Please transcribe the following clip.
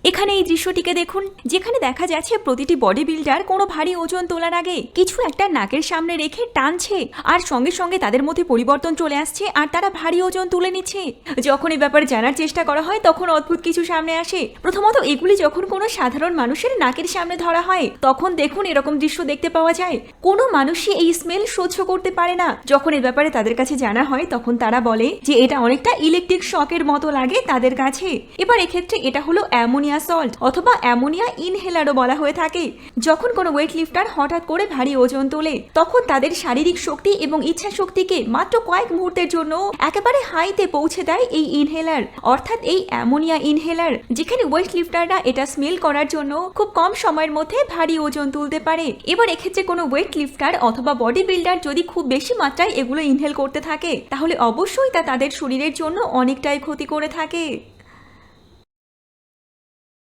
এখানে এই দৃশ্যটিকে দেখুন, যেখানে দেখা যাচ্ছে প্রতিটি বডি বিল্ডার কোনো ভারী ওজন তোলার আগে কিছু একটা নাকের সামনে রেখে টানছে, আর সঙ্গে সঙ্গে তাদের মধ্যে পরিবর্তন চলে আসছে আর তারা ভারী ওজন তুলে নিচ্ছে। যখন এই ব্যাপারে জানার চেষ্টা করা হয় তখন অদ্ভুত কিছু সামনে আসে। প্রথমত এগুলি যখন কোনো সাধারণ মানুষের নাকের সামনে ধরা হয় তখন দেখুন এরকম দৃশ্য দেখতে পাওয়া যায়। কোনো মানুষই এই স্মেল সহ্য করতে পারে না। যখন এই ব্যাপারে তাদের কাছে জানা হয় তখন তারা বলে যে এটা অনেকটা ইলেকট্রিক শকের মতো লাগে তাদের কাছে। এবার এক্ষেত্রে এটা হলো অ্যামোনিয়া সল্ট অথবা অ্যামোনিয়া ইনহেলারও বলা হয়ে থাকে। যখন কোনো ওয়েট লিফটার হঠাৎ করে ভারী ওজন তোলে তখন তাদের শারীরিক শক্তি এবং ইচ্ছা শক্তিকে মাত্র কয়েক মুহূর্তের জন্য একেবারে হাইতে পৌঁছে দেয় এই ইনহেলার, অর্থাৎ এই অ্যামোনিয়া ইনহেলার, যেখানে ওয়েট লিফটাররা এটা স্মেল করার জন্য খুব কম সময়ের মধ্যে ভারী ওজন তুলতে পারে। এবার এক্ষেত্রে কোনো ওয়েট লিফটার অথবা বডি বিল্ডার যদি খুব বেশি মাত্রায় এগুলো ইনহেল করতে থাকে তাহলে অবশ্যই তা তাদের শরীরের জন্য অনেকটাই ক্ষতি করে থাকে।